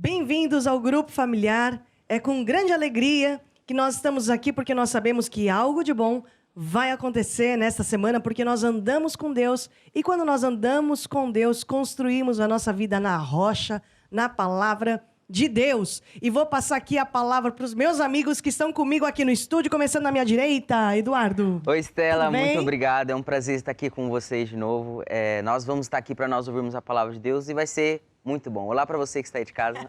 Bem-vindos ao Grupo Familiar. É com grande alegria que nós estamos aqui porque nós sabemos que algo de bom vai acontecer nesta semana porque nós andamos com Deus e quando nós andamos com Deus, construímos a nossa vida na rocha, na palavra de Deus. E vou passar aqui a palavra para os meus amigos que estão comigo aqui no estúdio, começando na minha direita, Eduardo. Oi, Estela, muito obrigado. É um prazer estar aqui com vocês de novo. Nós vamos estar aqui para nós ouvirmos a palavra de Deus e vai ser muito bom. Olá para você que está aí de casa.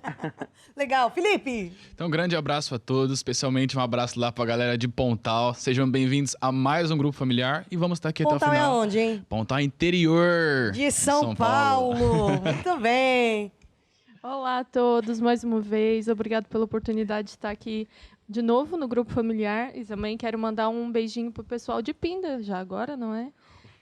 Legal. Felipe? Então, um grande abraço a todos, especialmente um abraço lá para a galera de Pontal. Sejam bem-vindos a mais um Grupo Familiar e vamos estar aqui Pontal até o final. Pontal é onde, hein? Pontal interior de São Paulo. Muito bem. Olá a todos, mais uma vez. Obrigado pela oportunidade de estar aqui de novo no Grupo Familiar. E também quero mandar um beijinho pro pessoal de Pinda, já agora, não é?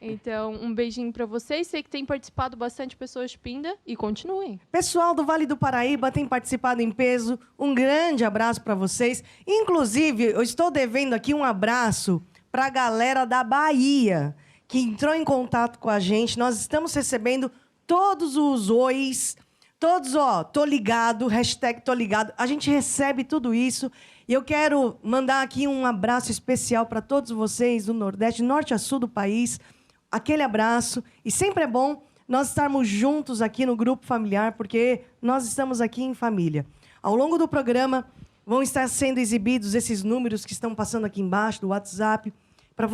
Então, um beijinho para vocês. Sei que tem participado bastante pessoas de Pinda e continuem. Pessoal do Vale do Paraíba tem participado em peso. Um grande abraço para vocês. Inclusive, eu estou devendo aqui um abraço para a galera da Bahia, que entrou em contato com a gente. Nós estamos recebendo todos os ois, todos, tô ligado, hashtag tô ligado. A gente recebe tudo isso. E eu quero mandar aqui um abraço especial para todos vocês do Nordeste, norte a sul do país. Aquele abraço. E sempre é bom nós estarmos juntos aqui no Grupo Familiar, porque nós estamos aqui em família. Ao longo do programa, vão estar sendo exibidos esses números que estão passando aqui embaixo, do WhatsApp, para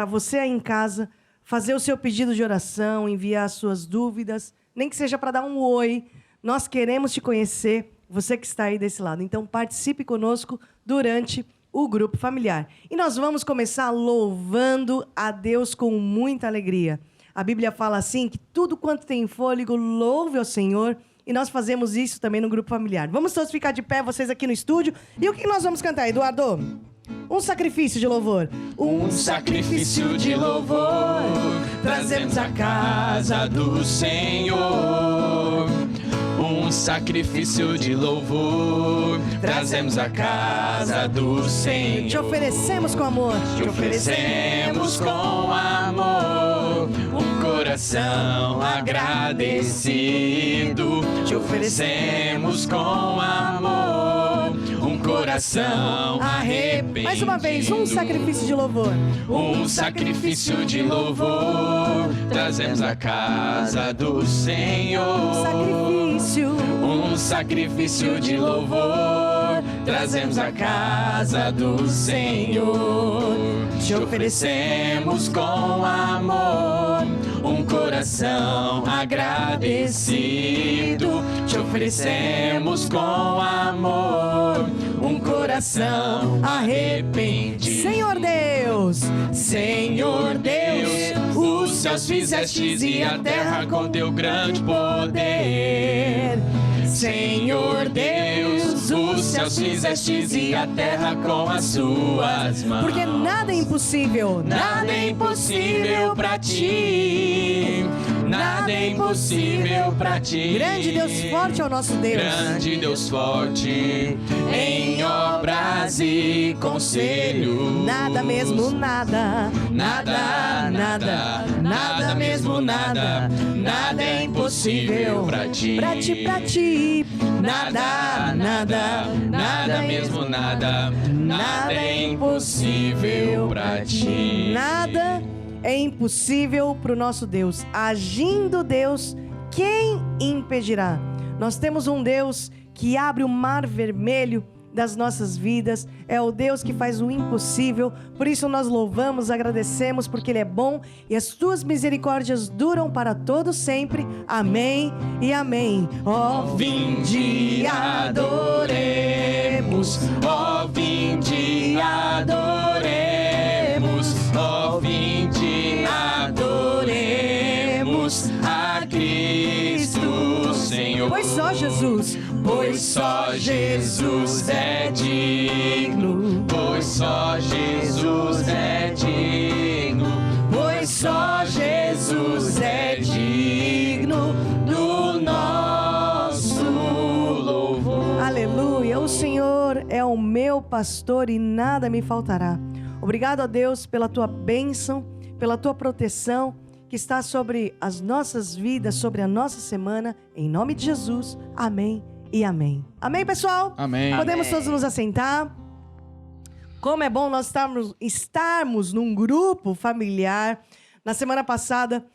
você aí em casa fazer o seu pedido de oração, enviar as suas dúvidas, nem que seja para dar um oi. Nós queremos te conhecer, você que está aí desse lado. Então, participe conosco durante o Grupo Familiar. E nós vamos começar louvando a Deus com muita alegria. A Bíblia fala assim, que tudo quanto tem fôlego, louve ao Senhor. E nós fazemos isso também no Grupo Familiar. Vamos todos ficar de pé, vocês aqui no estúdio. E o que nós vamos cantar, Eduardo? Um sacrifício de louvor. Um sacrifício de louvor trazemos à casa do Senhor. Um sacrifício de louvor trazemos à casa do Senhor. Te oferecemos com amor. Te oferecemos com amor um coração agradecido. Te oferecemos com amor um coração arrependido. Mais uma vez, um sacrifício de louvor. Um sacrifício de louvor trazemos à casa do Senhor. Um sacrifício de louvor trazemos à casa do Senhor. Te oferecemos com amor um coração agradecido. Te oferecemos com amor um coração arrependido. Senhor Deus, Senhor Deus, os céus fizestes e a terra com teu grande poder. Senhor Deus, os céus fizestes e a terra com as suas mãos. Porque nada é impossível. Nada é impossível pra ti. Nada é impossível pra ti. Grande Deus forte é o nosso Deus. Grande Deus forte em obras e conselho. Nada mesmo, nada. Nada, nada, nada mesmo, nada. Nada é impossível pra ti. Pra ti. Nada, nada, nada mesmo, nada. Nada é impossível pra ti. Nada é impossível para o nosso Deus. Agindo Deus, quem impedirá? Nós temos um Deus que abre o mar vermelho das nossas vidas. É o Deus que faz o impossível. Por isso nós louvamos, agradecemos, porque Ele é bom e as Suas misericórdias duram para todo sempre. Amém e amém. Ó, vinde e adoremos. Ó, vinde e adoremos. Ó, vinde e adoremos a Cristo Senhor. Pois só Jesus é digno. Pois só Jesus é digno. Pois só Jesus é digno do nosso louvor. Aleluia. O Senhor é o meu pastor e nada me faltará. Obrigado a Deus pela Tua bênção, pela Tua proteção que está sobre as nossas vidas, sobre a nossa semana. Em nome de Jesus. Amém e amém. Amém, pessoal? Amém. Podemos Amém. todos nos assentar. Como é bom nós estarmos num grupo familiar. Na semana passada,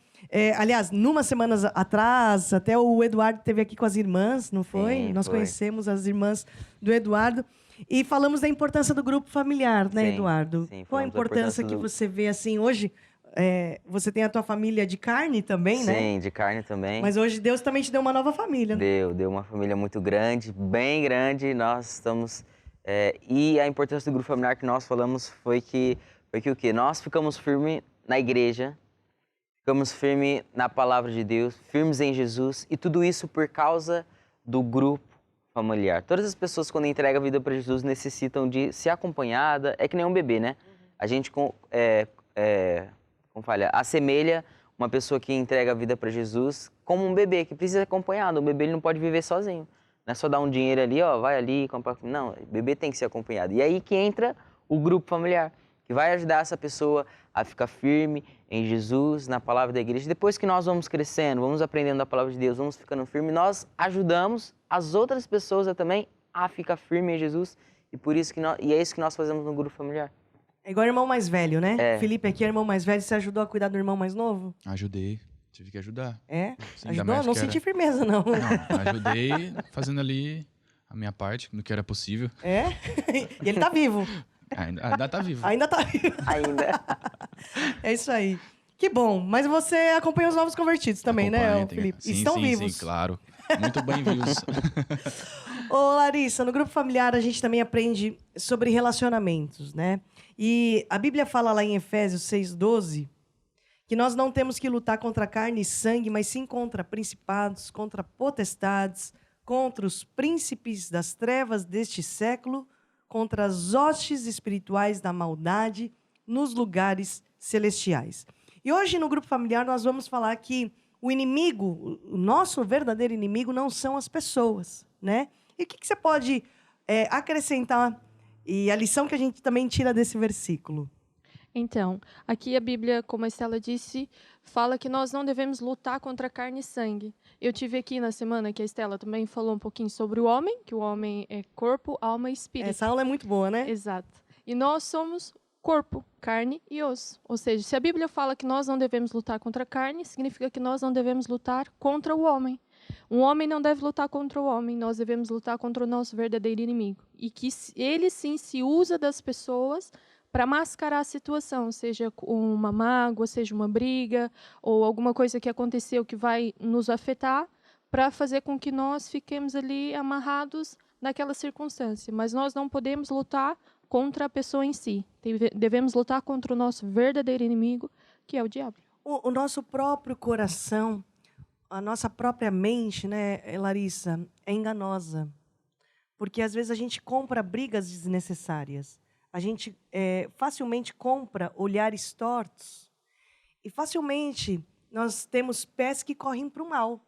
aliás, numas semanas atrás, até o Eduardo esteve aqui com as irmãs, não foi? Sim, Nós foi. conhecemos as irmãs do Eduardo e falamos da importância do grupo familiar, né, Sim, Eduardo? sim, Qual a falamos da importância importância que do- você vê assim hoje? Você tem a tua família de carne também, né? Sim, de carne também. Mas hoje Deus também te deu uma nova família, né? Deu uma família muito grande, bem grande. Nós estamos. E a importância do grupo familiar que nós falamos foi que o quê? Nós ficamos firmes na igreja, ficamos firmes na palavra de Deus, firmes em Jesus, e tudo isso por causa do grupo familiar. Todas as pessoas, quando entregam a vida para Jesus, necessitam de ser acompanhada. É que nem um bebê, né? A gente, como falha, assemelha uma pessoa que entrega a vida para Jesus como um bebê que precisa ser acompanhado. O bebê ele não pode viver sozinho. Não é só dar um dinheiro ali, ó, vai ali, compra. Não, o bebê tem que ser acompanhado. E aí que entra o grupo familiar, que vai ajudar essa pessoa a ficar firme em Jesus, na palavra da igreja. Depois que nós vamos crescendo, vamos aprendendo a palavra de Deus, vamos ficando firme, nós ajudamos as outras pessoas também a ficar firme em Jesus. E por isso e é isso que nós fazemos no grupo familiar. É igual irmão mais velho, né? É. Felipe aqui é irmão mais velho. Você ajudou a cuidar do irmão mais novo? Ajudei. Tive que ajudar. É? Sim, ainda Ajudou? mais Não que era- senti firmeza, não. Não, ajudei fazendo ali a minha parte, no que era possível. É? E ele tá vivo. Ainda tá vivo. Ainda tá vivo. Ainda. É isso aí. Que bom. Mas você acompanha os novos convertidos também, né, Acompanha, ô, tem- Felipe? Sim, Estão sim, vivos. Sim, claro. Muito bem vivos. Ô, Larissa, no grupo familiar a gente também aprende sobre relacionamentos, né? E a Bíblia fala lá em Efésios 6:12 que nós não temos que lutar contra carne e sangue, mas sim contra principados, contra potestades, contra os príncipes das trevas deste século, contra as hostes espirituais da maldade nos lugares celestiais. E hoje no grupo familiar nós vamos falar que o inimigo, o nosso verdadeiro inimigo não são as pessoas, né? E o que você pode acrescentar e a lição que a gente também tira desse versículo? Então, aqui a Bíblia, como a Estela disse, fala que nós não devemos lutar contra carne e sangue. Eu tive aqui na semana que a Estela também falou um pouquinho sobre o homem, que o homem é corpo, alma e espírito. Essa aula é muito boa, né? Exato. E nós somos corpo, carne e osso. Ou seja, se a Bíblia fala que nós não devemos lutar contra a carne, significa que nós não devemos lutar contra o homem. Um homem não deve lutar contra o homem, nós devemos lutar contra o nosso verdadeiro inimigo. E que ele sim se usa das pessoas para mascarar a situação, seja uma mágoa, seja uma briga, ou alguma coisa que aconteceu que vai nos afetar, para fazer com que nós fiquemos ali amarrados naquela circunstância. Mas nós não podemos lutar contra a pessoa em si. Devemos lutar contra o nosso verdadeiro inimigo, que é o diabo. O nosso próprio coração, a nossa própria mente, né, Larissa, é enganosa. Porque às vezes a gente compra brigas desnecessárias. A gente facilmente compra olhares tortos. E facilmente nós temos pés que correm para o mal.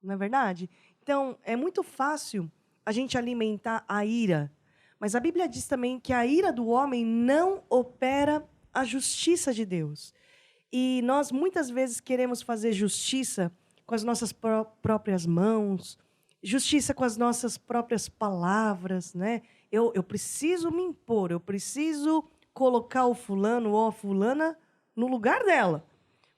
Não é verdade? Então, é muito fácil a gente alimentar a ira. Mas a Bíblia diz também que a ira do homem não opera a justiça de Deus. E nós muitas vezes queremos fazer justiça com as nossas próprias mãos, justiça com as nossas próprias palavras, né? Eu preciso me impor, eu preciso colocar o fulano ou a fulana no lugar dela.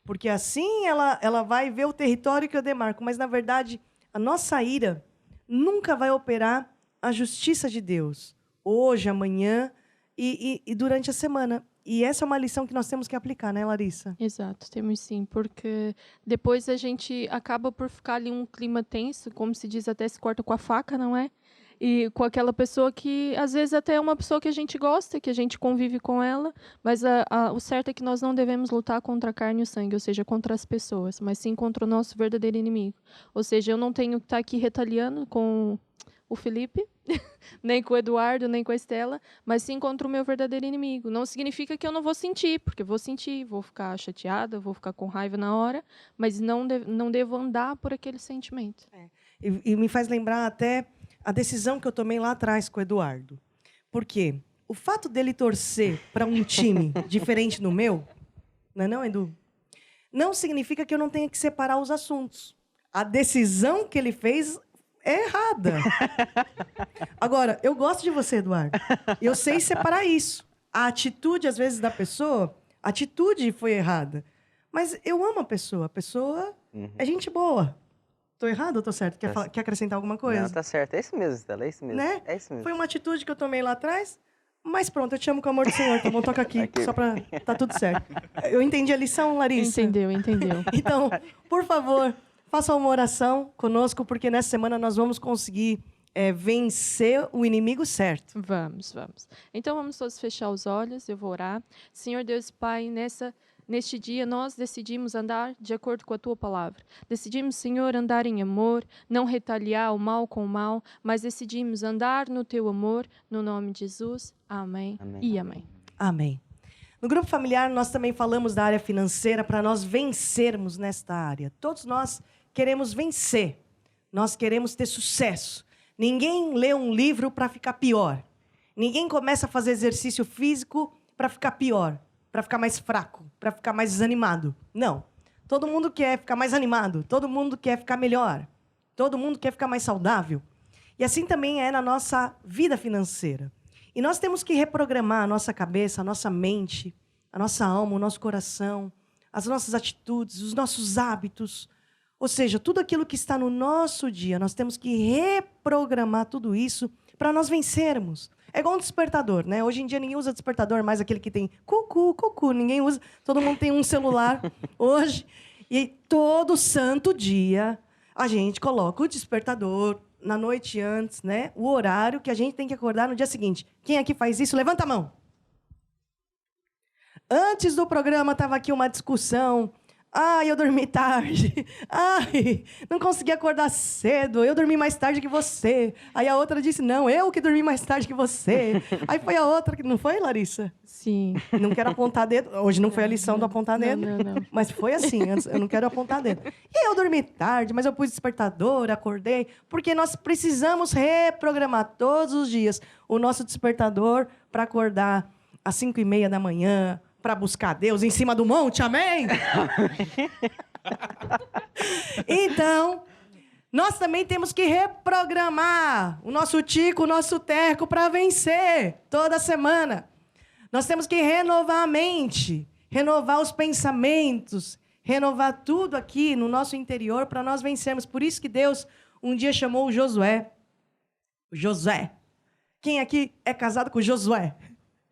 Porque assim ela vai ver o território que eu demarco. Mas, na verdade, a nossa ira nunca vai operar a justiça de Deus. Hoje, amanhã e durante a semana. E essa é uma lição que nós temos que aplicar, né, Larissa? Exato, temos sim, porque depois a gente acaba por ficar ali um clima tenso, como se diz, até se corta com a faca, não é? E com aquela pessoa que, às vezes, até é uma pessoa que a gente gosta, que a gente convive com ela, mas o certo é que nós não devemos lutar contra a carne e o sangue, ou seja, contra as pessoas, mas sim contra o nosso verdadeiro inimigo. Ou seja, eu não tenho que estar aqui retaliando com o Felipe, nem com o Eduardo, nem com a Estela, mas sim contra o meu verdadeiro inimigo. Não significa que eu não vou sentir, porque vou sentir, vou ficar chateada, vou ficar com raiva na hora, mas não devo andar por aquele sentimento. E me faz lembrar até a decisão que eu tomei lá atrás com o Eduardo. Por quê? O fato dele torcer para um time diferente do meu, não, Edu? Não significa que eu não tenha que separar os assuntos. A decisão que ele fez é errada. Agora, eu gosto de você, Eduardo. Eu sei separar isso. A atitude, às vezes, da pessoa, a atitude foi errada. Mas eu amo a pessoa. A pessoa é gente boa. Tô errado ou tô certo? Quer acrescentar alguma coisa? Não, tá certo. É isso mesmo, Stella. É isso mesmo. Né? É isso mesmo. Foi uma atitude que eu tomei lá atrás, mas pronto, eu te amo com o amor do Senhor, tá bom? Toca aqui, só pra... Tá tudo certo. Eu entendi a lição, Larissa? Entendeu. Então, por favor, faça uma oração conosco, porque nessa semana nós vamos conseguir vencer o inimigo certo. Vamos. Então, vamos todos fechar os olhos, eu vou orar. Senhor Deus e Pai, neste dia nós decidimos andar de acordo com a Tua palavra. Decidimos, Senhor, andar em amor, não retaliar o mal com o mal, mas decidimos andar no Teu amor, no nome de Jesus. Amém. E amém. Amém. No grupo familiar, nós também falamos da área financeira para nós vencermos nesta área. Todos nós queremos vencer. Nós queremos ter sucesso. Ninguém lê um livro para ficar pior. Ninguém começa a fazer exercício físico para ficar pior, para ficar mais fraco, para ficar mais desanimado. Não. Todo mundo quer ficar mais animado. Todo mundo quer ficar melhor. Todo mundo quer ficar mais saudável. E assim também é na nossa vida financeira. E nós temos que reprogramar a nossa cabeça, a nossa mente, a nossa alma, o nosso coração, as nossas atitudes, os nossos hábitos. Ou seja, tudo aquilo que está no nosso dia, nós temos que reprogramar tudo isso para nós vencermos. É igual um despertador, né? Hoje em dia ninguém usa despertador, mais aquele que tem cucu, ninguém usa. Todo mundo tem um celular hoje. E todo santo dia a gente coloca o despertador na noite antes, né? O horário que a gente tem que acordar no dia seguinte. Quem aqui faz isso? Levanta a mão. Antes do programa estava aqui uma discussão. Ai, eu dormi tarde. Ai, não consegui acordar cedo. Eu dormi mais tarde que você. Aí a outra disse, não, eu que dormi mais tarde que você. Aí foi a outra, que não foi, Larissa? Sim. Não quero apontar dedo. Hoje não foi a lição do apontar dedo. Não. Mas foi assim, antes, eu não quero apontar dedo. E eu dormi tarde, mas eu pus despertador, acordei. Porque nós precisamos reprogramar todos os dias o nosso despertador para acordar às 5:30 da manhã, para buscar Deus em cima do monte, amém? Então, nós também temos que reprogramar o nosso tico, o nosso terco para vencer toda semana. Nós temos que renovar a mente, renovar os pensamentos, renovar tudo aqui no nosso interior para nós vencermos. Por isso que Deus um dia chamou o Josué. O Josué. Quem aqui é casado com o Josué?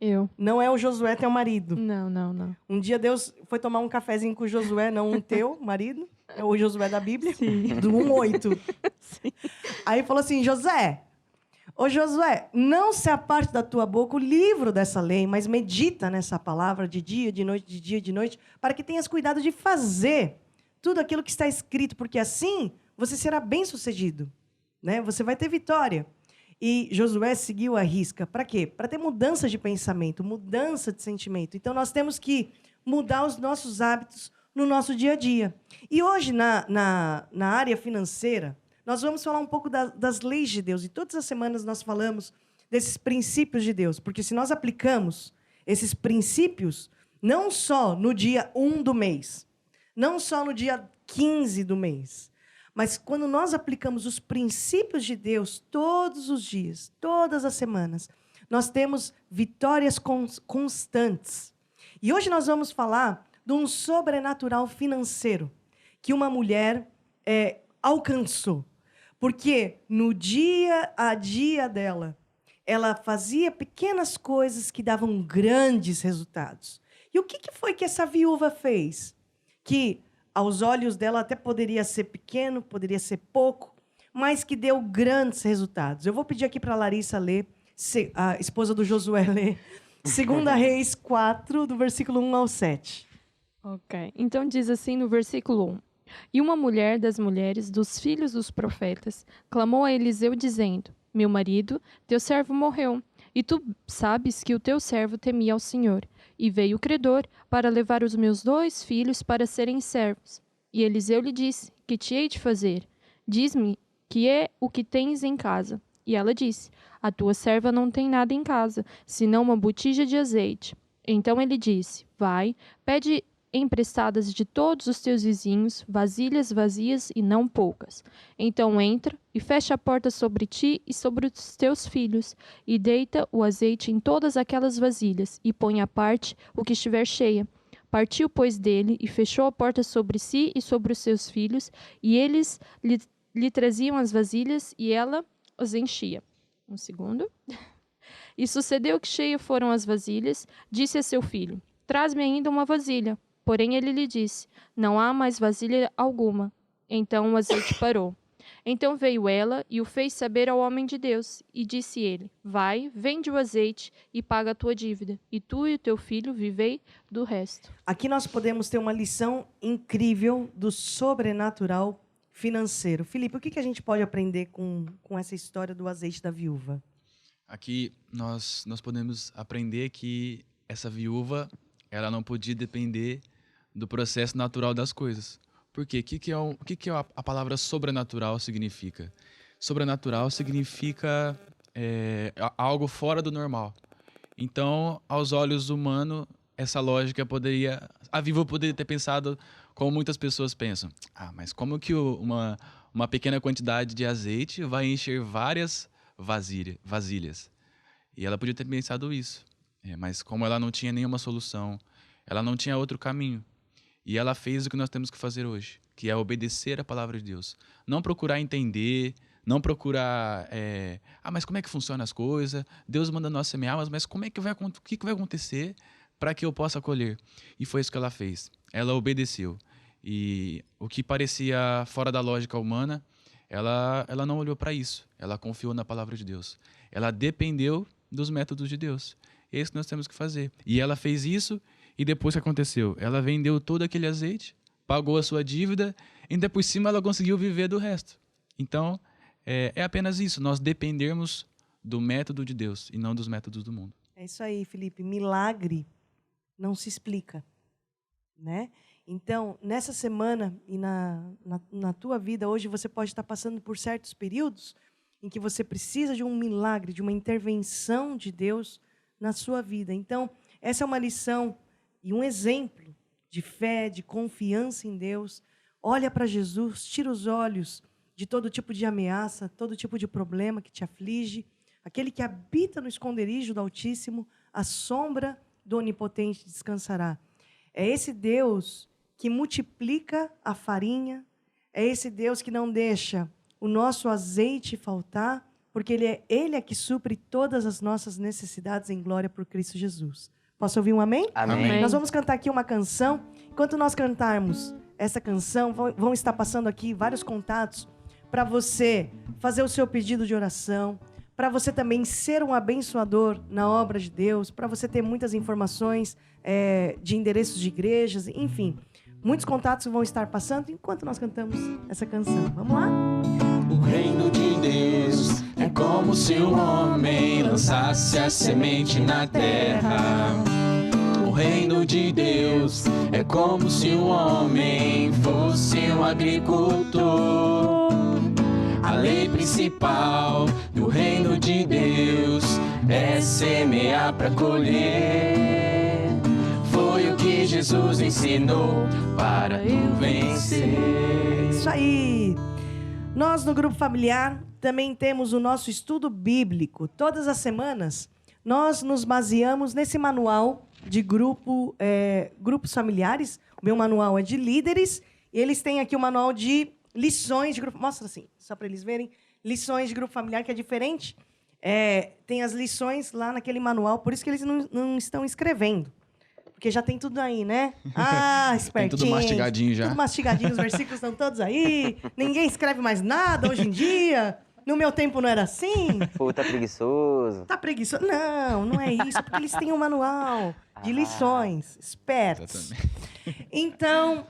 Eu. Não é o Josué, teu marido. Não. Um dia Deus foi tomar um cafezinho com o Josué, não o teu marido, é o Josué da Bíblia, Sim. do 1:8. Sim. Aí falou assim, ô Josué, não se aparte da tua boca o livro dessa lei, mas medita nessa palavra de dia, de noite, de dia, de noite, para que tenhas cuidado de fazer tudo aquilo que está escrito, porque assim você será bem-sucedido, né? Você vai ter vitória. E Josué seguiu a risca. Para quê? Para ter mudança de pensamento, mudança de sentimento. Então, nós temos que mudar os nossos hábitos no nosso dia a dia. E hoje, na área financeira, nós vamos falar um pouco das leis de Deus. E todas as semanas nós falamos desses princípios de Deus. Porque se nós aplicamos esses princípios, não só no dia 1 do mês, não só no dia 15 do mês, mas quando nós aplicamos os princípios de Deus todos os dias, todas as semanas, nós temos vitórias constantes. E hoje nós vamos falar de um sobrenatural financeiro que uma mulher alcançou. Porque no dia a dia dela, ela fazia pequenas coisas que davam grandes resultados. E o que foi que essa viúva fez? Que aos olhos dela até poderia ser pequeno, poderia ser pouco, mas que deu grandes resultados. Eu vou pedir aqui para a Larissa ler, a esposa do Josué ler, 2 Reis 4, do versículo 1 ao 7. Ok. Então diz assim no versículo 1. E uma mulher das mulheres dos filhos dos profetas clamou a Eliseu dizendo, meu marido, teu servo morreu, e tu sabes que o teu servo temia ao Senhor. E veio o credor para levar os meus 2 filhos para serem servos. E Eliseu lhe disse, que te hei de fazer? Diz-me que é o que tens em casa. E ela disse, a tua serva não tem nada em casa, senão uma botija de azeite. Então ele disse, vai, pede emprestadas de todos os teus vizinhos, vasilhas vazias e não poucas. Então entra e fecha a porta sobre ti e sobre os teus filhos, e deita o azeite em todas aquelas vasilhas, e põe à parte o que estiver cheia. Partiu, pois, dele, e fechou a porta sobre si e sobre os seus filhos, e eles lhe traziam as vasilhas, e ela os enchia. Um segundo. E sucedeu que cheias foram as vasilhas, disse a seu filho, traz-me ainda uma vasilha. Porém ele lhe disse, não há mais vasilha alguma. Então o azeite parou. Então veio ela e o fez saber ao homem de Deus. E disse ele, vai, vende o azeite e paga a tua dívida. E tu e o teu filho vivei do resto. Aqui nós podemos ter uma lição incrível do sobrenatural financeiro. Felipe, o que a gente pode aprender com essa história do azeite da viúva? Aqui nós podemos aprender que essa viúva, ela não podia depender do processo natural das coisas. Por quê? O que a palavra sobrenatural significa? Sobrenatural significa algo fora do normal. Então, aos olhos humanos, essa lógica a viúva poderia ter pensado como muitas pessoas pensam. Mas como que uma pequena quantidade de azeite vai encher várias vasilhas? E ela podia ter pensado isso. Mas como ela não tinha nenhuma solução, ela não tinha outro caminho. E ela fez o que nós temos que fazer hoje, que é obedecer a palavra de Deus. Não procurar entender, não procurar... mas como é que funcionam as coisas? Deus manda nós semear, mas o que vai acontecer para que eu possa colher? E foi isso que ela fez. Ela obedeceu. E o que parecia fora da lógica humana, ela não olhou para isso. Ela confiou na palavra de Deus. Ela dependeu dos métodos de Deus. É isso que nós temos que fazer. E ela fez isso, e depois o que aconteceu? Ela vendeu todo aquele azeite, pagou a sua dívida, e ainda por cima ela conseguiu viver do resto. Então, é apenas isso, nós dependermos do método de Deus e não dos métodos do mundo. É isso aí, Felipe. Milagre não se explica, né? Então, nessa semana e na tua vida hoje, você pode estar passando por certos períodos em que você precisa de um milagre, de uma intervenção de Deus na sua vida. Então, essa é uma lição e um exemplo de fé, de confiança em Deus. Olha para Jesus, tira os olhos de todo tipo de ameaça, todo tipo de problema que te aflige. Aquele que habita no esconderijo do Altíssimo, a sombra do Onipotente descansará. É esse Deus que multiplica a farinha, é esse Deus que não deixa o nosso azeite faltar, porque Ele é que supre todas as nossas necessidades em glória por Cristo Jesus. Posso ouvir um amém? Amém. Nós vamos cantar aqui uma canção. Enquanto nós cantarmos essa canção, vão estar passando aqui vários contatos para você fazer o seu pedido de oração, para você também ser um abençoador na obra de Deus, para você ter muitas informações de endereços de igrejas, enfim. Muitos contatos vão estar passando enquanto nós cantamos essa canção. Vamos lá? O reino de Deus é como se um homem lançasse a semente na terra. O reino de Deus é como se um homem fosse um agricultor. A lei principal do reino de Deus é semear para colher. Foi o que Jesus ensinou para eu vencer. Isso aí! Nós, no Grupo Familiar, também temos o nosso estudo bíblico. Todas as semanas, nós nos baseamos nesse manual de grupos familiares. O meu manual é de líderes. E eles têm aqui o manual de lições de grupo. Mostra assim, só para eles verem. Lições de grupo familiar, que é diferente. Tem as lições lá naquele manual. Por isso que eles não estão escrevendo. Porque já tem tudo aí, né? Espertinho. Tem tudo mastigadinho já. Tudo mastigadinho, os versículos estão todos aí. Ninguém escreve mais nada hoje em dia. No meu tempo não era assim. Pô, tá preguiçoso. Tá preguiçoso? Não é isso. Porque eles têm um manual de lições. Espertos. Então,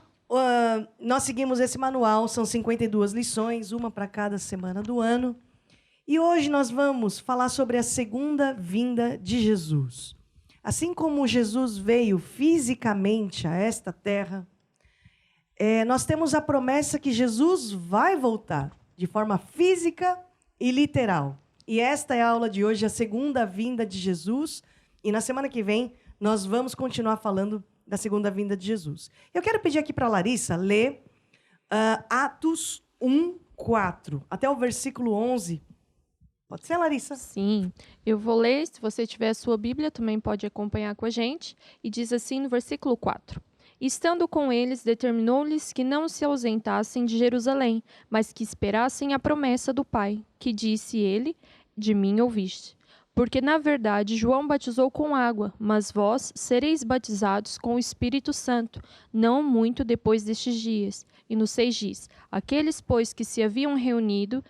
nós seguimos esse manual. São 52 lições, uma para cada semana do ano. E hoje nós vamos falar sobre a segunda vinda de Jesus. Assim como Jesus veio fisicamente a esta terra, nós temos a promessa que Jesus vai voltar de forma física e literal. E esta é a aula de hoje, a segunda vinda de Jesus. E na semana que vem, nós vamos continuar falando da segunda vinda de Jesus. Eu quero pedir aqui para a Larissa ler Atos 1:4, até o versículo 11. Pode ser, Larissa? Sim, eu vou ler. Se você tiver a sua Bíblia, também pode acompanhar com a gente. E diz assim no versículo 4. Estando com eles, determinou-lhes que não se ausentassem de Jerusalém, mas que esperassem a promessa do Pai, que disse ele, de mim ouviste. Porque, na verdade, João batizou com água, mas vós sereis batizados com o Espírito Santo, não muito depois destes dias. E no 6 diz, aqueles, pois, que se haviam reunido,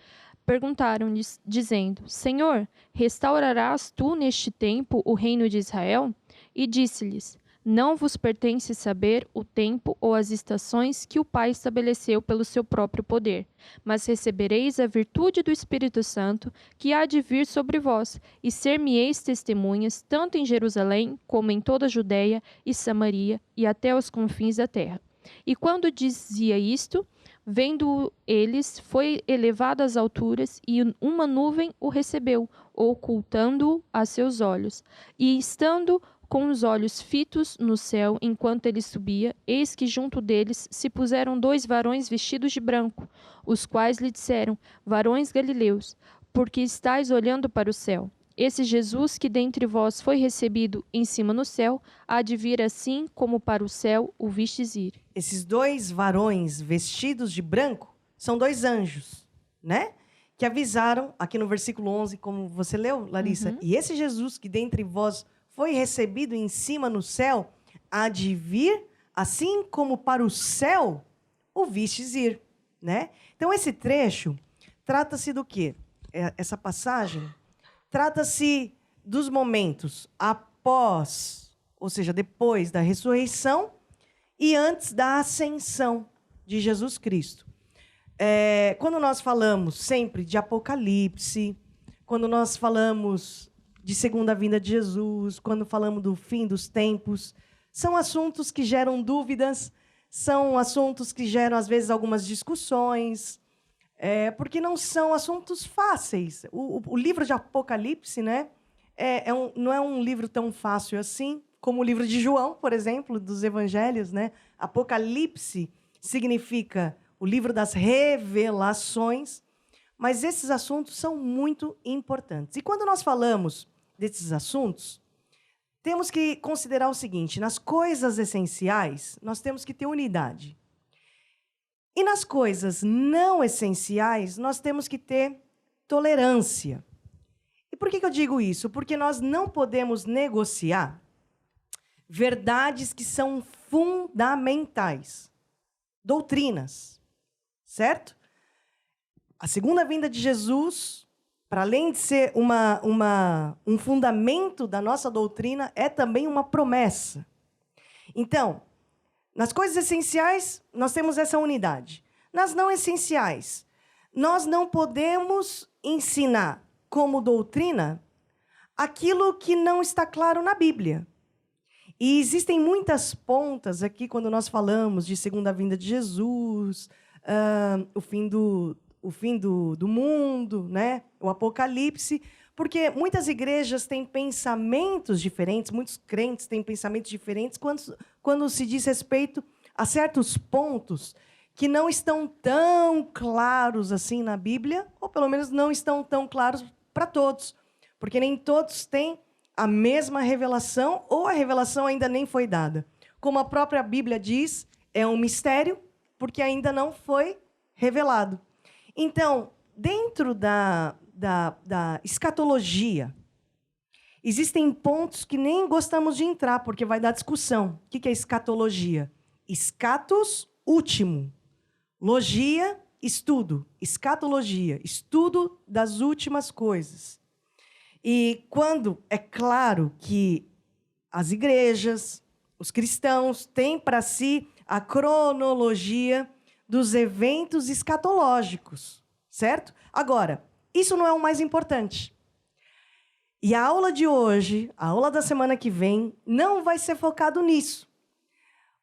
perguntaram-lhes, dizendo, Senhor, restaurarás tu neste tempo o reino de Israel? E disse-lhes, não vos pertence saber o tempo ou as estações que o Pai estabeleceu pelo seu próprio poder, mas recebereis a virtude do Espírito Santo, que há de vir sobre vós, e ser-me-eis testemunhas, tanto em Jerusalém, como em toda a Judeia e Samaria, e até os confins da terra. E quando dizia isto, vendo eles, foi elevado às alturas, e uma nuvem o recebeu, ocultando-o a seus olhos. E estando com os olhos fitos no céu, enquanto ele subia, eis que junto deles se puseram 2 varões vestidos de branco, os quais lhe disseram, varões galileus, porque estáis olhando para o céu? Esse Jesus que dentre vós foi recebido em cima no céu, há de vir assim como para o céu o vistes ir. Esses 2 varões vestidos de branco são 2 anjos, né? Que avisaram, aqui no versículo 11, como você leu, Larissa, e esse Jesus que dentre vós foi recebido em cima no céu, há de vir, assim como para o céu o vistes ir, né? Então, esse trecho trata-se do quê? Essa passagem trata-se dos momentos após, ou seja, depois da ressurreição e antes da ascensão de Jesus Cristo. Quando nós falamos sempre de Apocalipse, quando nós falamos de segunda vinda de Jesus, quando falamos do fim dos tempos, são assuntos que geram dúvidas, são assuntos que geram, às vezes, algumas discussões, porque não são assuntos fáceis. O livro de Apocalipse, né, não é um livro tão fácil assim, como o livro de João, por exemplo, dos evangelhos, né? Apocalipse significa o livro das revelações, mas esses assuntos são muito importantes. E quando nós falamos desses assuntos, temos que considerar o seguinte, nas coisas essenciais, nós temos que ter unidade. E nas coisas não essenciais, nós temos que ter tolerância. E por que eu digo isso? Porque nós não podemos negociar verdades que são fundamentais, doutrinas, certo? A segunda vinda de Jesus, para além de ser um fundamento da nossa doutrina, é também uma promessa. Então, nas coisas essenciais, nós temos essa unidade. Nas não essenciais, nós não podemos ensinar como doutrina aquilo que não está claro na Bíblia. E existem muitas pontas aqui quando nós falamos de segunda vinda de Jesus, o fim do mundo, né? O Apocalipse, porque muitas igrejas têm pensamentos diferentes, muitos crentes têm pensamentos diferentes quando se diz respeito a certos pontos que não estão tão claros assim na Bíblia, ou pelo menos não estão tão claros para todos, porque nem todos têm a mesma revelação, ou a revelação ainda nem foi dada. Como a própria Bíblia diz, é um mistério, porque ainda não foi revelado. Então, dentro da escatologia, existem pontos que nem gostamos de entrar, porque vai dar discussão. O que é escatologia? Escatos, último. Logia, estudo. Escatologia, estudo das últimas coisas. E quando é claro que as igrejas, os cristãos, têm para si a cronologia dos eventos escatológicos, certo? Agora, isso não é o mais importante. E a aula de hoje, a aula da semana que vem, não vai ser focado nisso.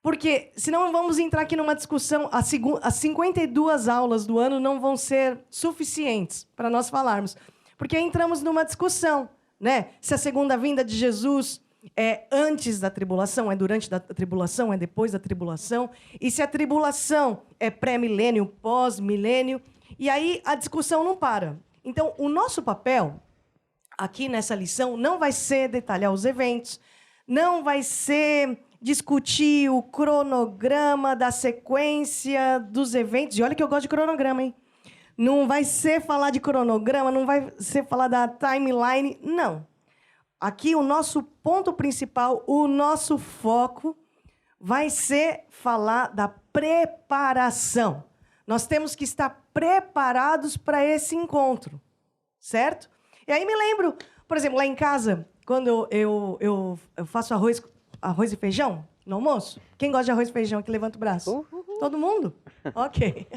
Porque, senão vamos entrar aqui numa discussão, as 52 aulas do ano não vão ser suficientes para nós falarmos. Porque entramos numa discussão, né? Se a segunda vinda de Jesus é antes da tribulação, é durante a tribulação, é depois da tribulação, e se a tribulação é pré-milênio, pós-milênio, e aí a discussão não para. Então, o nosso papel aqui nessa lição não vai ser detalhar os eventos, não vai ser discutir o cronograma da sequência dos eventos. E olha que eu gosto de cronograma, hein? Não vai ser falar de cronograma, não vai ser falar da timeline, não. Aqui o nosso ponto principal, o nosso foco vai ser falar da preparação. Nós temos que estar preparados para esse encontro, certo? E aí me lembro, por exemplo, lá em casa, quando eu faço arroz e feijão no almoço. Quem gosta de arroz e feijão aqui, levanta o braço. Todo mundo? Ok.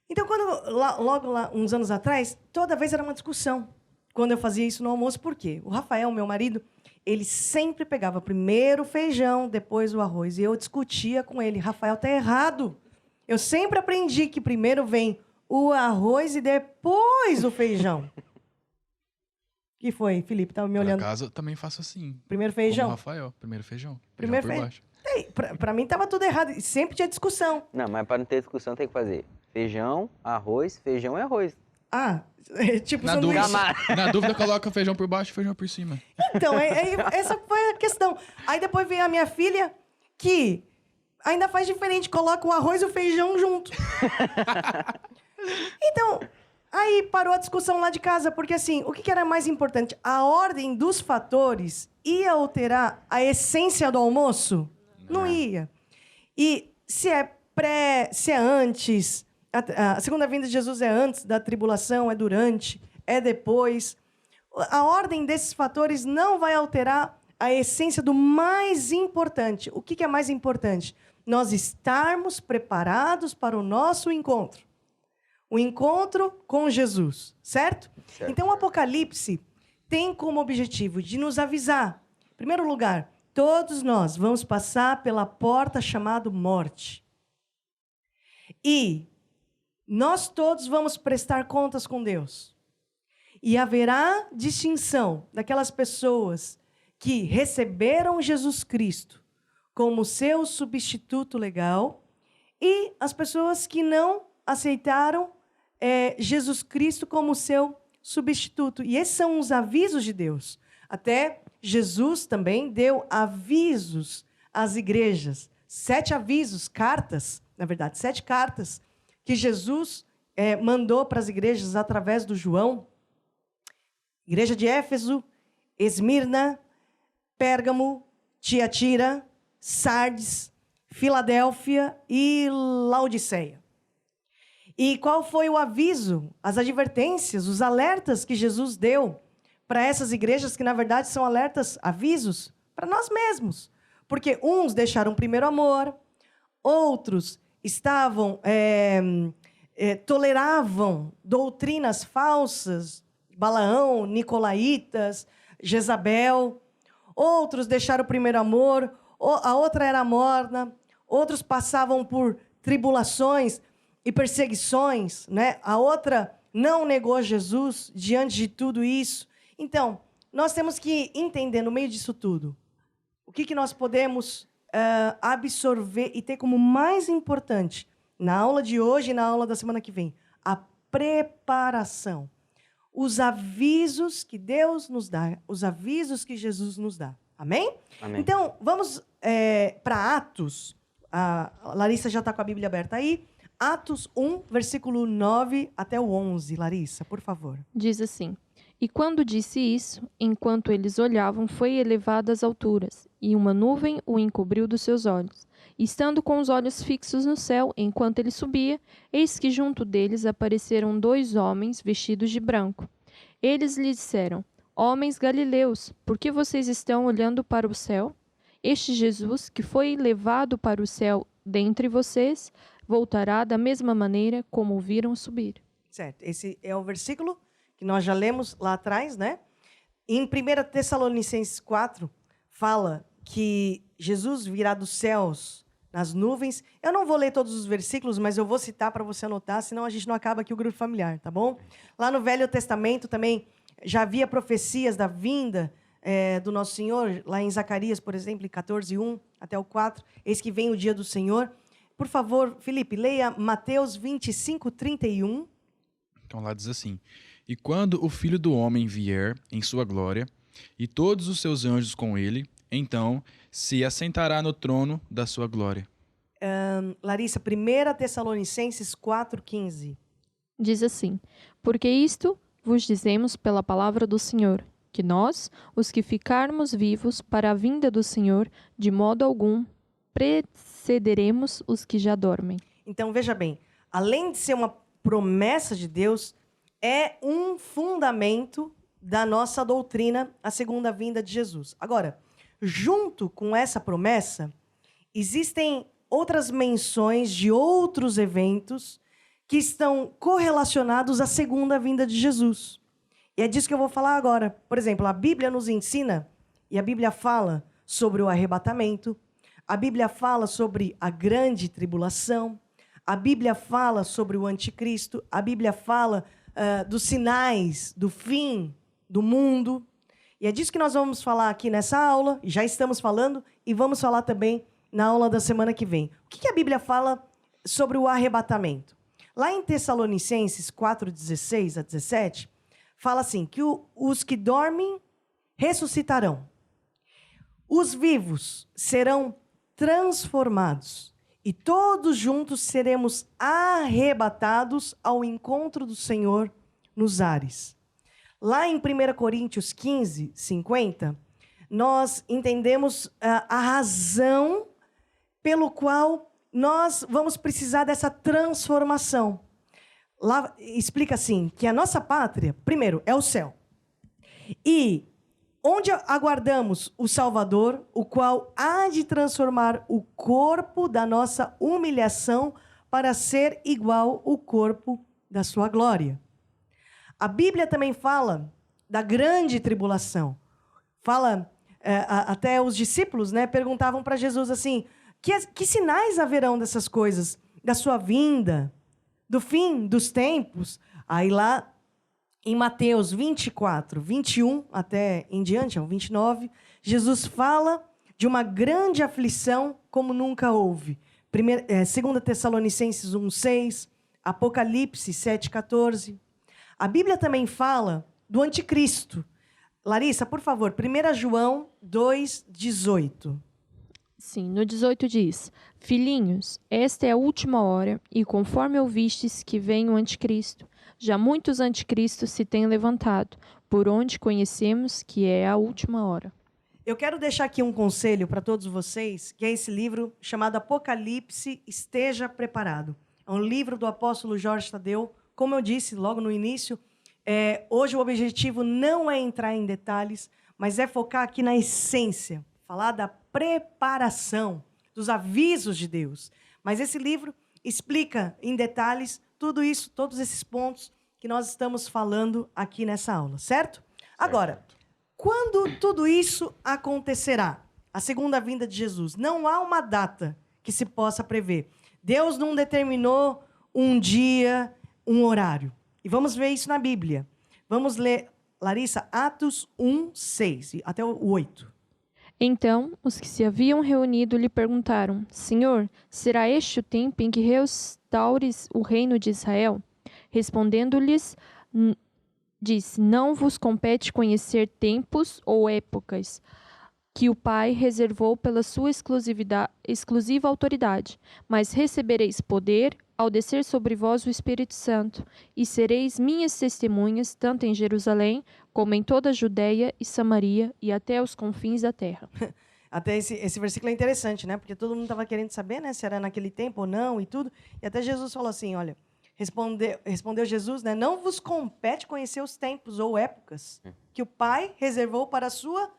Então, logo lá, uns anos atrás, toda vez era uma discussão. Quando eu fazia isso no almoço, por quê? O Rafael, meu marido, ele sempre pegava primeiro o feijão, depois o arroz. E eu discutia com ele, Rafael, tá errado. Eu sempre aprendi que primeiro vem o arroz e depois o feijão. O que foi, Felipe? Estava me olhando. Por acaso, eu também faço assim. Primeiro feijão? Como o Rafael, primeiro feijão. Primeiro feijão por feijão. baixo. Para mim estava tudo errado. E sempre tinha discussão. Não, mas para não ter discussão tem que fazer feijão, arroz, feijão e arroz. Ah, tipo Na sanduíche. Na dúvida, coloca feijão por baixo e feijão por cima. Então, essa foi a questão. Aí depois veio a minha filha, que ainda faz diferente, coloca o arroz e o feijão junto. Então, aí parou a discussão lá de casa, porque assim, o que era mais importante? A ordem dos fatores ia alterar a essência do almoço? Não ia. E se é antes, a segunda vinda de Jesus é antes da tribulação, é durante, é depois. A ordem desses fatores não vai alterar a essência do mais importante. O que é mais importante? Nós estarmos preparados para o nosso encontro. O encontro com Jesus, certo? Então, o Apocalipse tem como objetivo de nos avisar. Em primeiro lugar, todos nós vamos passar pela porta chamada morte. E nós todos vamos prestar contas com Deus. E haverá distinção daquelas pessoas que receberam Jesus Cristo como seu substituto legal e as pessoas que não aceitaram Jesus Cristo como seu substituto. E esses são os avisos de Deus. Até Jesus também deu avisos às igrejas. 7 avisos, cartas, na verdade, 7 cartas que Jesus mandou para as igrejas através do João. Igreja de Éfeso, Esmirna, Pérgamo, Tiatira, Sardes, Filadélfia e Laodiceia. E qual foi o aviso, as advertências, os alertas que Jesus deu para essas igrejas, que na verdade são alertas, avisos, para nós mesmos? Porque uns deixaram o primeiro amor, outros toleravam doutrinas falsas, Balaão, Nicolaítas, Jezabel. Outros deixaram o primeiro amor, a outra era morna. Outros passavam por tribulações e perseguições, né? A outra não negou Jesus diante de tudo isso. Então, nós temos que entender no meio disso tudo o que nós podemos absorver e ter como mais importante na aula de hoje e na aula da semana que vem, a preparação. Os avisos que Deus nos dá, os avisos que Jesus nos dá. Amém? Amém. Então, vamos para Atos. A Larissa já está com a Bíblia aberta aí. Atos 1, versículo 9 até o 11. Larissa, por favor. Diz assim: E quando disse isso, enquanto eles olhavam, foi elevado às alturas, e uma nuvem o encobriu dos seus olhos. E estando com os olhos fixos no céu, enquanto ele subia, eis que junto deles apareceram 2 homens vestidos de branco. Eles lhe disseram: Homens galileus, por que vocês estão olhando para o céu? Este Jesus, que foi levado para o céu dentre vocês, voltará da mesma maneira como o viram subir. Certo. Esse é o versículo que nós já lemos lá atrás, né? Em 1 Tessalonicenses 4, fala que Jesus virá dos céus nas nuvens. Eu não vou ler todos os versículos, mas eu vou citar para você anotar, senão a gente não acaba aqui o grupo familiar, tá bom? Lá no Velho Testamento também já havia profecias da vinda do Nosso Senhor, lá em Zacarias, por exemplo, em 14:1 até o 4, eis que vem o dia do Senhor. Por favor, Felipe, leia Mateus 25:31. Então lá diz assim: E quando o Filho do Homem vier em sua glória, e todos os seus anjos com ele, então se assentará no trono da sua glória. Larissa, 1 Tessalonicenses 4:15. Diz assim: Porque isto vos dizemos pela palavra do Senhor, que nós, os que ficarmos vivos para a vinda do Senhor, de modo algum precederemos os que já dormem. Então, veja bem, além de ser uma promessa de Deus, é um fundamento da nossa doutrina, a segunda vinda de Jesus. Agora, junto com essa promessa, existem outras menções de outros eventos que estão correlacionados à segunda vinda de Jesus. E é disso que eu vou falar agora. Por exemplo, a Bíblia nos ensina, e a Bíblia fala sobre o arrebatamento, a Bíblia fala sobre a grande tribulação, a Bíblia fala sobre o anticristo, a Bíblia fala dos sinais do fim do mundo. E é disso que nós vamos falar aqui nessa aula, e já estamos falando, e vamos falar também na aula da semana que vem. O que a Bíblia fala sobre o arrebatamento? Lá em Tessalonicenses 4:16 a 17, fala assim, que os que dormem ressuscitarão. Os vivos serão transformados e todos juntos seremos arrebatados ao encontro do Senhor nos ares. Lá em 1 Coríntios 15:50, nós entendemos a razão pelo qual nós vamos precisar dessa transformação. Lá explica assim, que a nossa pátria, primeiro, é o céu. E onde aguardamos o Salvador, o qual há de transformar o corpo da nossa humilhação para ser igual ao corpo da sua glória. A Bíblia também fala da grande tribulação. Fala, até os discípulos, né, perguntavam para Jesus assim, que sinais haverão dessas coisas? Da sua vinda, do fim dos tempos? Aí lá em Mateus 24:21 até em diante, ao 29, Jesus fala de uma grande aflição como nunca houve. 2 Tessalonicenses 1:6, Apocalipse 7:14. A Bíblia também fala do anticristo. Larissa, por favor, 1 João 2:18. Sim, no 18 diz: Filhinhos, esta é a última hora, e conforme ouvistes que vem o anticristo, já muitos anticristos se têm levantado, por onde conhecemos que é a última hora. Eu quero deixar aqui um conselho para todos vocês, que é esse livro chamado Apocalipse, Esteja Preparado. É um livro do apóstolo Jorge Tadeu. Como eu disse logo no início, hoje o objetivo não é entrar em detalhes, mas é focar aqui na essência, falar da preparação, dos avisos de Deus. Mas esse livro explica em detalhes tudo isso, todos esses pontos que nós estamos falando aqui nessa aula, certo? Agora, quando tudo isso acontecerá? A segunda vinda de Jesus. Não há uma data que se possa prever. Deus não determinou um dia, um horário. E vamos ver isso na Bíblia. Vamos ler, Larissa, Atos 1:6 até o 8. Então, os que se haviam reunido lhe perguntaram: Senhor, será este o tempo em que restaures o reino de Israel? Respondendo-lhes, disse: Não vos compete conhecer tempos ou épocas que o Pai reservou pela sua exclusiva autoridade, mas recebereis poder ao descer sobre vós o Espírito Santo, e sereis minhas testemunhas, tanto em Jerusalém, como em toda a Judéia e Samaria, e até os confins da terra. Até esse versículo é interessante, né? Porque todo mundo estava querendo saber, né? Se era naquele tempo ou não e tudo. E até Jesus falou assim, olha, respondeu Jesus, né? Não vos compete conhecer os tempos ou épocas que o Pai reservou para a sua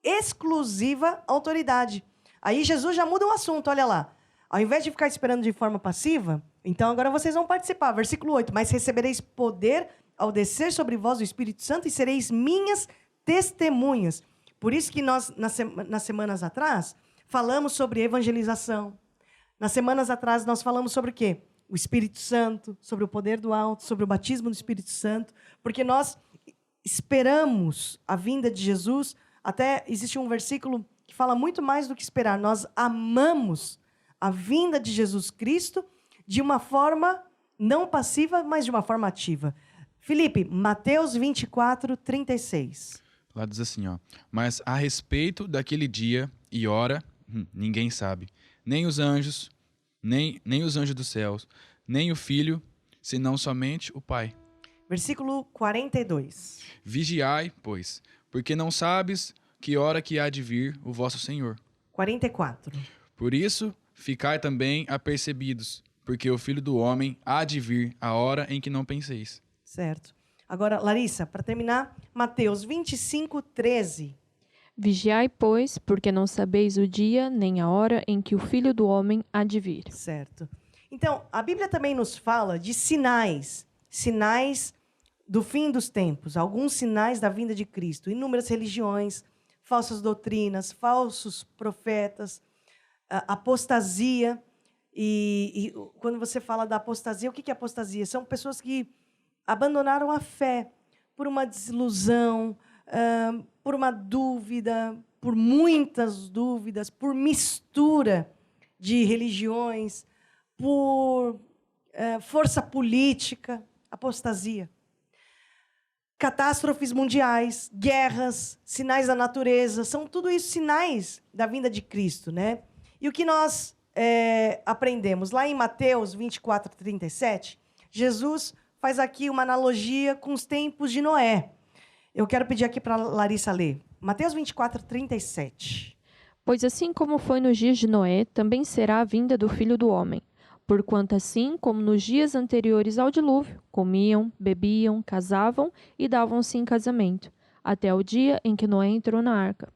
exclusiva autoridade. Aí Jesus já muda o assunto, olha lá. Ao invés de ficar esperando de forma passiva, então agora vocês vão participar. Versículo 8. Mas recebereis poder ao descer sobre vós o Espírito Santo e sereis minhas testemunhas. Por isso que nós, nas semanas atrás, falamos sobre evangelização. Nas semanas atrás, nós falamos sobre o quê? O Espírito Santo, sobre o poder do alto, sobre o batismo do Espírito Santo. Porque nós esperamos a vinda de Jesus Até existe um versículo que fala muito mais do que esperar. Nós amamos a vinda de Jesus Cristo de uma forma não passiva, mas de uma forma ativa. Felipe, Mateus 24, 36. Lá diz assim, ó. Mas a respeito daquele dia e hora, ninguém sabe. Nem os anjos, nem os anjos dos céus, nem o Filho, senão somente o Pai. Versículo 42. Vigiai, pois, porque não sabes que hora que há de vir o vosso Senhor. 44. Por isso, ficai também apercebidos, porque o Filho do Homem há de vir a hora em que não penseis. Certo. Agora, Larissa, para terminar, Mateus 25, 13. Vigiai, pois, porque não sabeis o dia nem a hora em que o Filho do Homem há de vir. Certo. Então, a Bíblia também nos fala de sinais. Sinais do fim dos tempos. Alguns sinais da vinda de Cristo. Inúmeras religiões, falsas doutrinas, falsos profetas, apostasia. E quando você fala da apostasia, o que é apostasia? São pessoas que abandonaram a fé por uma desilusão, por uma dúvida, por muitas dúvidas, por mistura de religiões, por força política, apostasia. Catástrofes mundiais, guerras, sinais da natureza, são tudo isso sinais da vinda de Cristo, né? E o que nós aprendemos? Lá em Mateus 24, 37, Jesus faz aqui uma analogia com os tempos de Noé. Eu quero pedir aqui para a Larissa ler. Mateus 24, 37. Pois assim como foi nos dias de Noé, também será a vinda do Filho do Homem. Porquanto assim como nos dias anteriores ao dilúvio, comiam, bebiam, casavam e davam-se em casamento, até o dia em que Noé entrou na arca.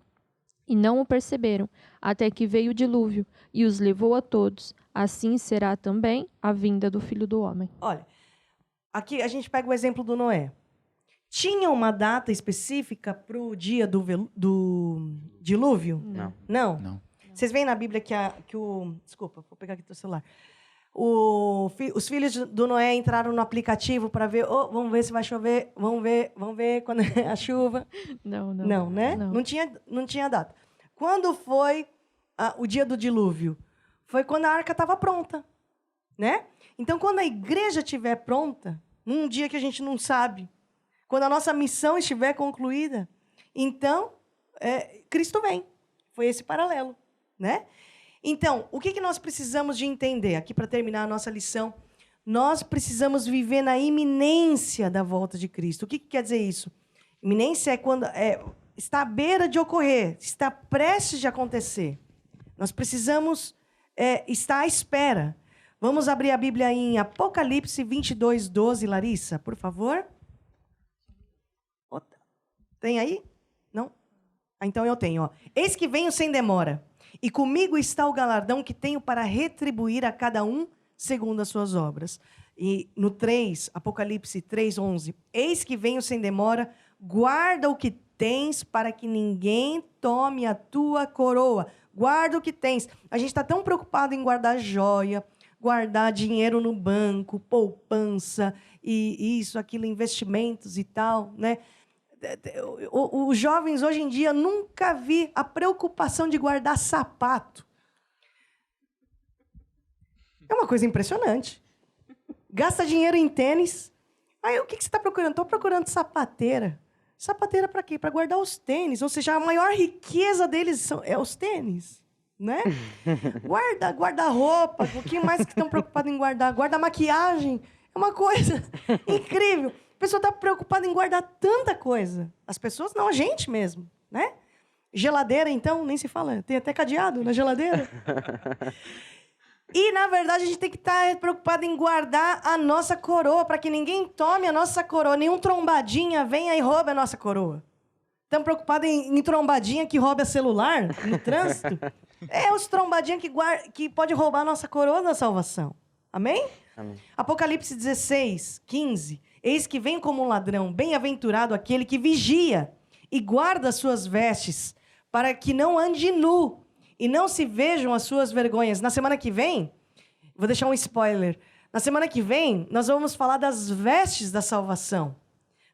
E não o perceberam, até que veio o dilúvio e os levou a todos. Assim será também a vinda do Filho do Homem. Olha, aqui a gente pega o exemplo do Noé. Tinha uma data específica para o dia do dilúvio? Não. Não? Não. Vocês veem na Bíblia que o... Desculpa, vou pegar aqui o teu celular. Os filhos do Noé entraram no aplicativo para ver... vamos ver se vai chover. Vamos ver quando é a chuva. Não, Né? Não. Não tinha data. Quando foi o dia do dilúvio? Foi quando a arca estava pronta. Né? Então, quando a igreja estiver pronta, num dia que a gente não sabe, quando a nossa missão estiver concluída, então, Cristo vem. Foi esse paralelo, né? Então, o que nós precisamos de entender? Aqui, para terminar a nossa lição, nós precisamos viver na iminência da volta de Cristo. O que quer dizer isso? Iminência é quando está à beira de ocorrer, está prestes de acontecer. Nós precisamos estar à espera. Vamos abrir a Bíblia em Apocalipse 22, 12, Larissa, por favor. Tem aí? Não? Então eu tenho. Ó. Eis que venho sem demora, e comigo está o galardão que tenho para retribuir a cada um segundo as suas obras. E no 3, Apocalipse 3, 11. Eis que venho sem demora, guarda o que tens para que ninguém tome a tua coroa. Guarda o que tens. A gente está tão preocupado em guardar joia, guardar dinheiro no banco, poupança, e isso, aquilo, investimentos e tal, né? Os jovens, hoje em dia, nunca vi a preocupação de guardar sapato. É uma coisa impressionante. Gasta dinheiro em tênis. Aí, o que você está procurando? Estou procurando sapateira. Sapateira para quê? Para guardar os tênis. Ou seja, a maior riqueza deles é os tênis. Né? Guarda roupa. O que mais que estão preocupados em guardar? Guarda maquiagem. É uma coisa incrível. A pessoa está preocupada em guardar tanta coisa. As pessoas não, a gente mesmo, né? Geladeira, então, nem se fala. Tem até cadeado na geladeira. E, na verdade, a gente tem que estar preocupado em guardar a nossa coroa, para que ninguém tome a nossa coroa. Nenhum trombadinha venha e roube a nossa coroa. Estamos preocupados em trombadinha que rouba celular no trânsito? Os trombadinhas que pode roubar a nossa coroa da salvação. Amém? Amém. Apocalipse 16, 15. Eis que vem como um ladrão, bem-aventurado aquele que vigia e guarda as suas vestes, para que não ande nu e não se vejam as suas vergonhas. Na semana que vem, vou deixar um spoiler. Na semana que vem, nós vamos falar das vestes da salvação.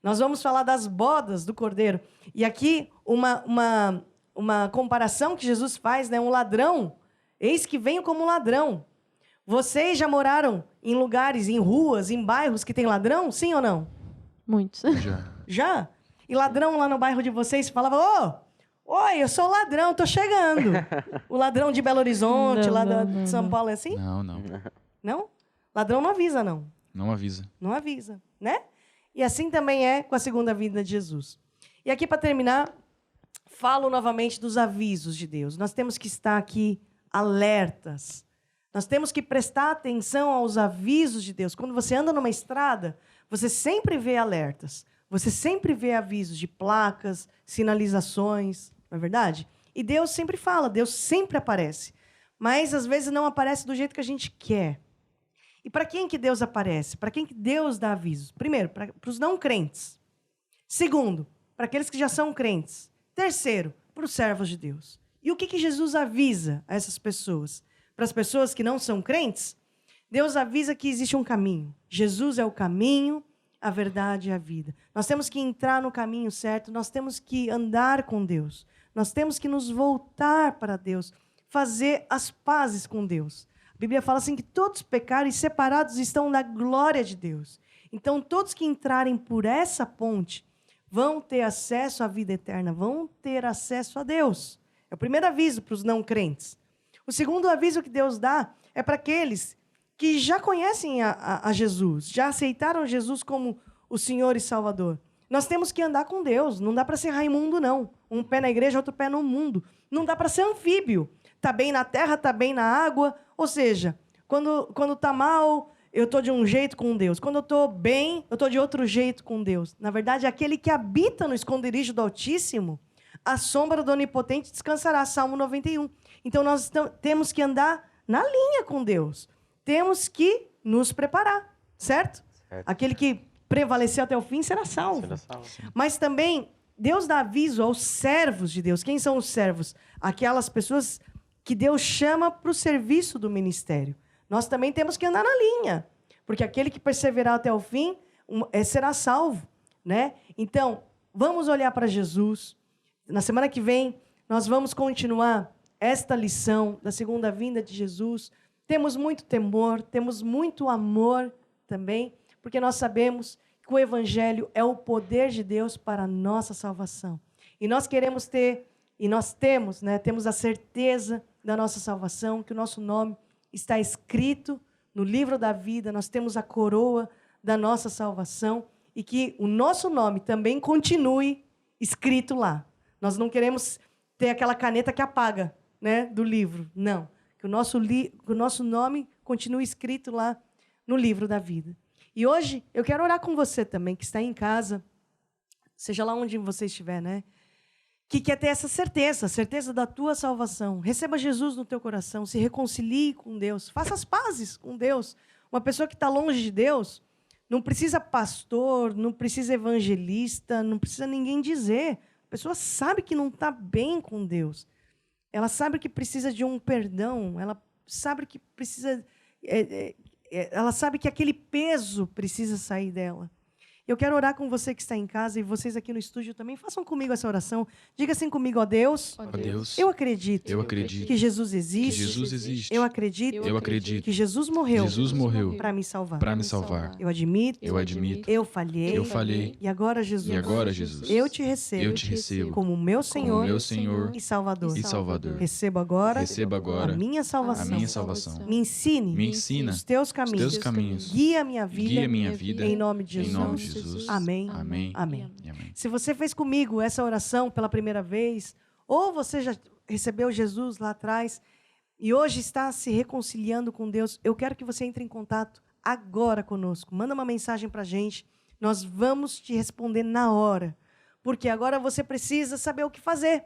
Nós vamos falar das bodas do Cordeiro. E aqui, uma comparação que Jesus faz, né? Um ladrão, eis que venho como ladrão. Vocês já moraram em lugares, em ruas, em bairros que tem ladrão? Sim ou não? Muitos. Já. Já? E ladrão lá no bairro de vocês falava, oi, eu sou ladrão, tô chegando. O ladrão de Belo Horizonte, Não, lá não, de não, São não. Paulo, é assim? Não, não. Não? Ladrão não avisa, não. Não avisa. Não avisa, né? E assim também é com a segunda vinda de Jesus. E aqui, para terminar, falo novamente dos avisos de Deus. Nós temos que estar aqui alertas. Nós temos que prestar atenção aos avisos de Deus. Quando você anda numa estrada, você sempre vê alertas. Você sempre vê avisos de placas, sinalizações, não é verdade? E Deus sempre fala, Deus sempre aparece. Mas, às vezes, não aparece do jeito que a gente quer. E para quem que Deus aparece? Para quem que Deus dá avisos? Primeiro, para os não crentes. Segundo, para aqueles que já são crentes. Terceiro, para os servos de Deus. E o que Jesus avisa a essas pessoas? Para as pessoas que não são crentes, Deus avisa que existe um caminho. Jesus é o caminho, a verdade e a vida. Nós temos que entrar no caminho certo, nós temos que andar com Deus. Nós temos que nos voltar para Deus, fazer as pazes com Deus. A Bíblia fala assim que todos pecaram e separados estão da glória de Deus. Então, todos que entrarem por essa ponte vão ter acesso à vida eterna, vão ter acesso a Deus. É o primeiro aviso para os não crentes. O segundo aviso que Deus dá é para aqueles que já conhecem a Jesus, já aceitaram Jesus como o Senhor e Salvador. Nós temos que andar com Deus, não dá para ser Raimundo, não. Um pé na igreja, outro pé no mundo. Não dá para ser anfíbio. Está bem na terra, está bem na água. Ou seja, quando está mal, eu estou de um jeito com Deus. Quando eu estou bem, eu estou de outro jeito com Deus. Na verdade, aquele que habita no esconderijo do Altíssimo, a sombra do Onipotente descansará. Salmo 91. Então, nós temos que andar na linha com Deus. Temos que nos preparar, certo? Aquele que prevalecer até o fim será salvo. Mas também, Deus dá aviso aos servos de Deus. Quem são os servos? Aquelas pessoas que Deus chama para o serviço do ministério. Nós também temos que andar na linha, porque aquele que perseverar até o fim será salvo, né? Então, vamos olhar para Jesus. Na semana que vem, nós vamos continuar esta lição da segunda vinda de Jesus. Temos muito temor, temos muito amor também, porque nós sabemos que o Evangelho é o poder de Deus para a nossa salvação. E nós queremos ter, e nós temos, né, temos a certeza da nossa salvação, que o nosso nome está escrito no livro da vida, nós temos a coroa da nossa salvação e que o nosso nome também continue escrito lá. Nós não queremos ter aquela caneta que apaga, né, do livro, não. Que o nosso nome continue escrito lá no livro da vida. E hoje eu quero orar com você também, que está em casa, seja lá onde você estiver, né? Que quer ter essa certeza, a certeza da tua salvação. Receba Jesus no teu coração, se reconcilie com Deus, faça as pazes com Deus. Uma pessoa que está longe de Deus não precisa pastor, não precisa evangelista, não precisa ninguém dizer. A pessoa sabe que não está bem com Deus. Ela sabe que precisa de um perdão, ela sabe que precisa, ela sabe que aquele peso precisa sair dela. Eu quero orar com você que está em casa e vocês aqui no estúdio também. Façam comigo essa oração. Diga assim comigo, ó Deus, Ó Deus, eu acredito que Jesus existe. Jesus existe. Eu acredito Eu acredito que Jesus morreu morreu para me salvar. para me salvar. Eu admito, Eu falhei, eu falhei. e agora, Jesus, E agora, Jesus, eu te recebo, eu te recebo como meu Senhor, meu Senhor e Salvador. e Salvador. Recebo agora, Receba agora a minha salvação. a minha salvação. Me ensine, Me ensina os teus caminhos. Guia a minha vida, Guia minha vida em nome de em Jesus. nome de Jesus. Amém. Amém. Amém. E amém. Se você fez comigo essa oração pela primeira vez, ou você já recebeu Jesus lá atrás e hoje está se reconciliando com Deus, eu quero que você entre em contato agora conosco. Manda uma mensagem para a gente, nós vamos te responder na hora. Porque agora você precisa saber o que fazer,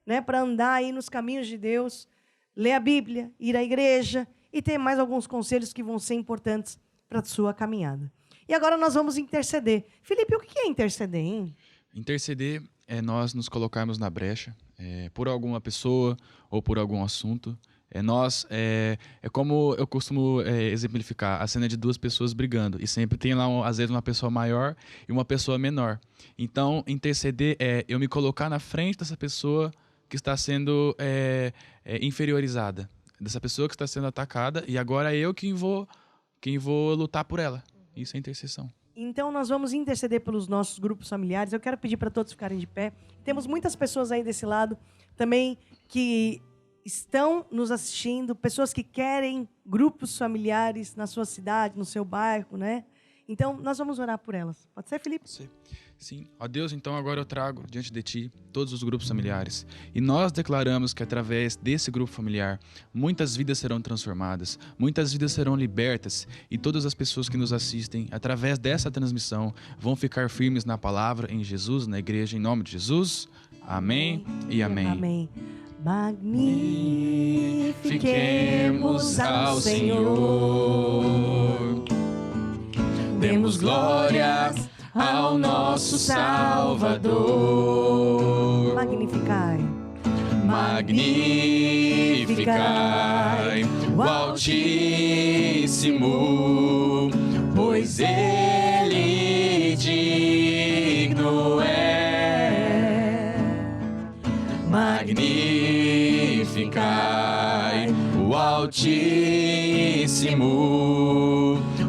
né, para andar aí nos caminhos de Deus, ler a Bíblia, ir à igreja e ter mais alguns conselhos que vão ser importantes para a sua caminhada. E agora nós vamos interceder. Felipe, o que é interceder, hein? Interceder é nós nos colocarmos na brecha por alguma pessoa ou por algum assunto. É como eu costumo exemplificar a cena de duas pessoas brigando. E sempre tem lá, às vezes, uma pessoa maior e uma pessoa menor. Então, interceder é eu me colocar na frente dessa pessoa que está sendo inferiorizada. Dessa pessoa que está sendo atacada. E agora é eu quem vou lutar por ela. Isso é intercessão. Então, nós vamos interceder pelos nossos grupos familiares. Eu quero pedir para todos ficarem de pé. Temos muitas pessoas aí desse lado também que estão nos assistindo, pessoas que querem grupos familiares na sua cidade, no seu bairro, né? Então, nós vamos orar por elas. Pode ser, Felipe? Sim. Ó Deus, então agora eu trago diante de Ti todos os grupos familiares. E nós declaramos que através desse grupo familiar, muitas vidas serão transformadas, muitas vidas serão libertas. E todas as pessoas que nos assistem, através dessa transmissão, vão ficar firmes na palavra, em Jesus, na igreja, em nome de Jesus. Amém e amém. Amém. Magnifiquemos ao Senhor. Demos glórias ao nosso Salvador. Magnificai. Magnificai o Altíssimo, pois Ele digno é. Magnificai o Altíssimo,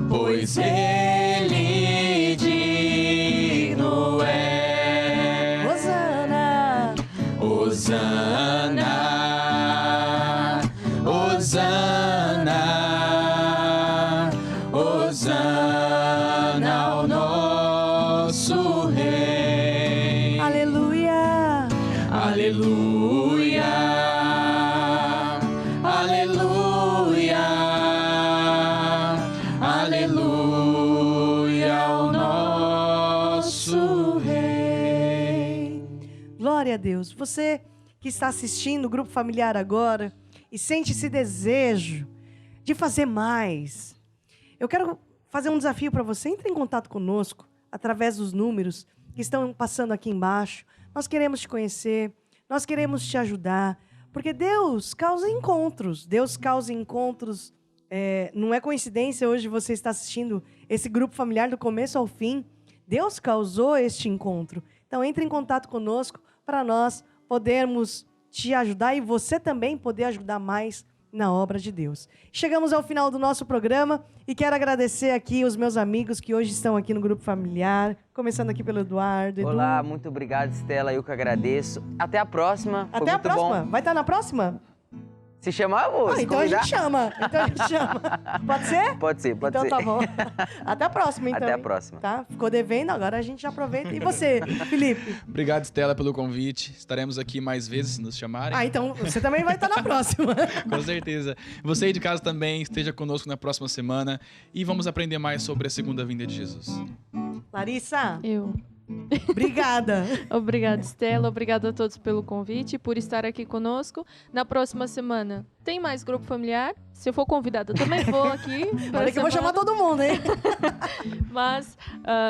pois Ele digno é. Hosana. Hosana, Hosana, Hosana ao nosso Rei. Aleluia. Aleluia, aleluia, aleluia ao nosso Rei. Glória a Deus. Você que está assistindo o grupo familiar agora e sente esse desejo de fazer mais, eu quero fazer um desafio para você. Entre em contato conosco através dos números que estão passando aqui embaixo. Nós queremos te conhecer, nós queremos te ajudar, porque Deus causa encontros. Deus causa encontros. Não é coincidência hoje você estar assistindo esse grupo familiar do começo ao fim. Deus causou este encontro. Então, entre em contato conosco para nós podermos te ajudar e você também poder ajudar mais na obra de Deus. Chegamos ao final do nosso programa e quero agradecer aqui os meus amigos que hoje estão aqui no grupo familiar, começando aqui pelo Eduardo. Olá, Edu. muito obrigado, Estela. Eu que agradeço. Até a próxima. Foi Até a muito próxima. bom. Vai estar na próxima? Se chamar, eu vou. Se Então a convidar. gente chama. Pode ser? Pode ser, pode então ser. Tá bom. Até a próxima, então. Até a hein? próxima. Tá? Ficou devendo, agora a gente já aproveita. E você, Felipe? Obrigado, Estela, pelo convite. Estaremos aqui mais vezes se nos chamarem. Então você também vai estar na próxima. Com certeza. Você aí de casa também esteja conosco na próxima semana e vamos aprender mais sobre a segunda vinda de Jesus. Larissa, Eu. obrigada. Obrigada, Estela. Obrigada a todos pelo convite e por estar aqui conosco. Na próxima semana tem mais grupo familiar. Se eu for convidada, eu também vou aqui. Olha que eu vou chamar todo mundo, hein? Mas,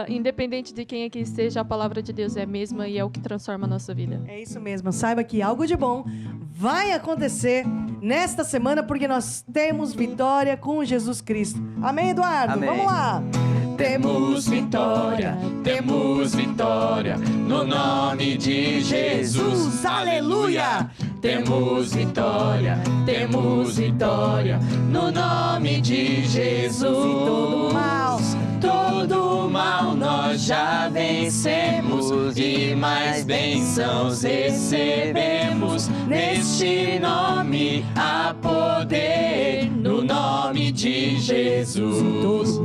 independente de quem aqui esteja, a palavra de Deus é a mesma e é o que transforma a nossa vida. É isso mesmo. Saiba que algo de bom vai acontecer nesta semana, porque nós temos vitória com Jesus Cristo. Amém, Eduardo? Amém. Vamos lá. Temos vitória no nome de Jesus. Aleluia! Temos vitória no nome de Jesus. Todo mal nós já vencemos e mais bênçãos recebemos. Neste nome há poder, no nome de Jesus.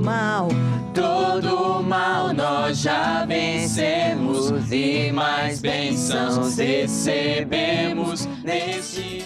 Todo mal nós já vencemos e mais bênçãos recebemos neste